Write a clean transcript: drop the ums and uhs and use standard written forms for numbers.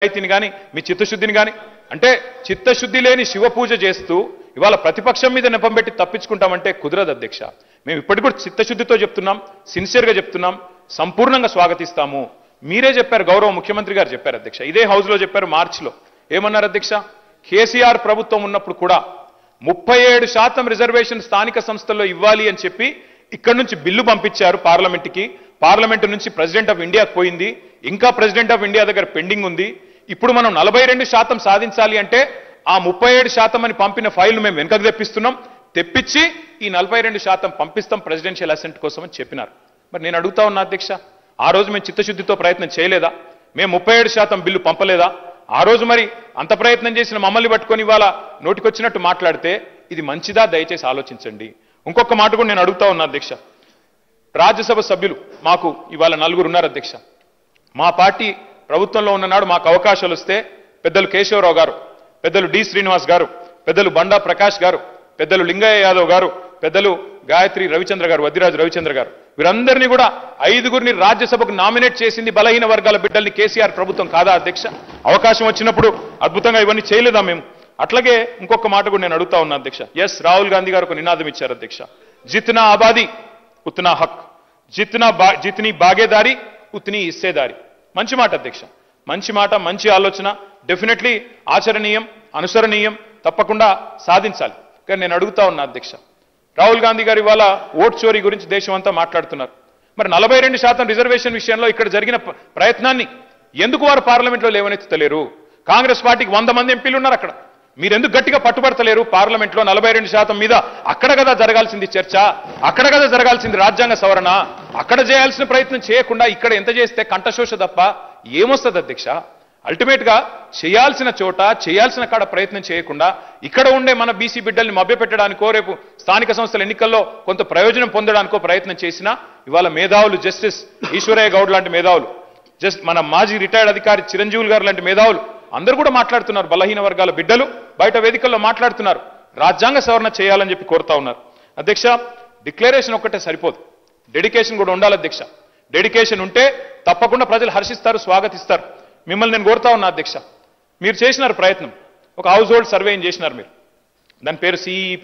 నిజాయితీని గాని మీ చిత్తశుద్ధిని గాని అంటే చిత్తశుద్ధి లేని శివ పూజ చేస్తూ ఇవాళ ప్రతిపక్షం మీద నెపం పెట్టి తప్పించుకుంటామంటే కుదరదు అధ్యక్ష. మేము ఇప్పటికి కూడా చిత్తశుద్ధితో చెప్తున్నాం, సిన్సియర్గా చెప్తున్నాం, సంపూర్ణంగా స్వాగతిస్తాము. మీరే చెప్పారు, గౌరవ ముఖ్యమంత్రి గారు చెప్పారు అధ్యక్ష, ఇదే హౌస్లో చెప్పారు మార్చిలో. ఏమన్నారు అధ్యక్ష? కేసీఆర్ ప్రభుత్వం ఉన్నప్పుడు కూడా 37% రిజర్వేషన్ స్థానిక సంస్థల్లో ఇవ్వాలి అని చెప్పి ఇక్కడ నుంచి బిల్లు పంపించారు పార్లమెంట్కి. పార్లమెంటు నుంచి ప్రెసిడెంట్ ఆఫ్ ఇండియాకి పోయింది, ఇంకా ప్రెసిడెంట్ ఆఫ్ ఇండియా దగ్గర పెండింగ్ ఉంది. ఇప్పుడు మనం 42% సాధించాలి అంటే ఆ 37% అని పంపిన ఫైల్ మేము వెనకకు తెప్పిస్తున్నాం, తెప్పించి ఈ 42% పంపిస్తాం ప్రెసిడెన్షియల్ అసెంట్ కోసం అని చెప్పినారు. మరి నేను అడుగుతా ఉన్నా అధ్యక్ష, ఆ రోజు మేము చిత్తశుద్ధితో ప్రయత్నం చేయలేదా? మేము 37% బిల్లు పంపలేదా? ఆ రోజు మరి అంత ప్రయత్నం చేసిన మమ్మల్ని పట్టుకొని ఇవాళ నోటికొచ్చినట్టు మాట్లాడితే ఇది మంచిదా? దయచేసి ఆలోచించండి. ఇంకొక మాట కూడా నేను అడుగుతా ఉన్నా అధ్యక్ష, రాజ్యసభ సభ్యులు మాకు ఇవాళ 4 ఉన్నారు అధ్యక్ష. మా పార్టీ ప్రభుత్వంలో ఉన్ననాడు మాకు అవకాశాలు వస్తే పెద్దలు కేశవరావు గారు, పెద్దలు డి శ్రీనివాస్ గారు, పెద్దలు బండా ప్రకాష్ గారు, పెద్దలు లింగయ్య యాదవ్ గారు, పెద్దలు గాయత్రి రవిచంద్ర గారు, వద్దిరాజు రవిచంద్ర గారు, వీరందరినీ కూడా 5గురిని రాజ్యసభకు నామినేట్ చేసింది బలహీన వర్గాల బిడ్డల్ని కేసీఆర్ ప్రభుత్వం కాదా అధ్యక్ష? అవకాశం వచ్చినప్పుడు అద్భుతంగా ఇవన్నీ చేయలేదా మేము? అట్లాగే ఇంకొక మాట కూడా నేను అడుగుతా ఉన్నా అధ్యక్ష. ఎస్, రాహుల్ గాంధీ గారు ఒక నినాదం ఇచ్చారు అధ్యక్ష, జిత్నా ఆబాదీ ఉత్నా హక్, జిత్నీ బాగేదారి ఉత్నీ హిస్సేదారి. మంచి మాట అధ్యక్ష, మంచి మాట, మంచి ఆలోచన, డెఫినెట్లీ ఆచరణీయం, అనుసరణీయం, తప్పకుండా సాధించాలి. కానీ నేను అడుగుతా ఉన్నా అధ్యక్ష, రాహుల్ గాంధీ గారు ఇవాళ ఓట్ చోరీ గురించి దేశం అంతా మాట్లాడుతున్నారు. మరి 42% రిజర్వేషన్ విషయంలో ఇక్కడ జరిగిన ప్రయత్నాన్ని ఎందుకు వారు పార్లమెంట్లో లేవనెత్తలేరు? కాంగ్రెస్ పార్టీకి 100 మంది ఎంపీలు ఉన్నారు అక్కడ, మీరెందుకు గట్టిగా పట్టుబడతలేరు? పార్లమెంట్లో 42% మీద అక్కడ కదా జరగాల్సింది చర్చ, అక్కడ కదా జరగాల్సింది రాజ్యాంగ సవరణ, అక్కడ చేయాల్సిన ప్రయత్నం చేయకుండా ఇక్కడ ఎంత చేస్తే కంఠశోష తప్ప ఏమొస్తుంది అధ్యక్ష? అల్టిమేట్ గా చేయాల్సిన చోట చేయాల్సిన కాడ ప్రయత్నం చేయకుండా ఇక్కడ ఉండే మన బీసీ బిడ్డల్ని మభ్యపెట్టడానికో రేపు స్థానిక సంస్థల ఎన్నికల్లో కొంత ప్రయోజనం పొందడానికో ప్రయత్నం చేసినా ఇవాళ మేధావులు, జస్టిస్ ఈశ్వరయ్య గౌడ్ లాంటి మేధావులు, మన మాజీ రిటైర్డ్ అధికారి చిరంజీవులు గారు లాంటి మేధావులు అందరూ కూడా మాట్లాడుతున్నారు. బలహీన వర్గాల బిడ్డలు బయట వేదికల్లో మాట్లాడుతున్నారు, రాజ్యాంగ సవరణ చేయాలని చెప్పి కోరుతా ఉన్నారు. అధ్యక్ష, డిక్లరేషన్ ఒక్కటే సరిపోదు, డెడికేషన్ కూడా ఉండాలి అధ్యక్ష. డెడికేషన్ ఉంటే తప్పకుండా ప్రజలు హర్షిస్తారు, స్వాగతిస్తారు. మిమ్మల్ని నేను కోరుతా ఉన్నా అధ్యక్ష, మీరు చేసినారు ప్రయత్నం, ఒక హౌస్ హోల్డ్ సర్వేని చేసినారు మీరు, దాని పేరు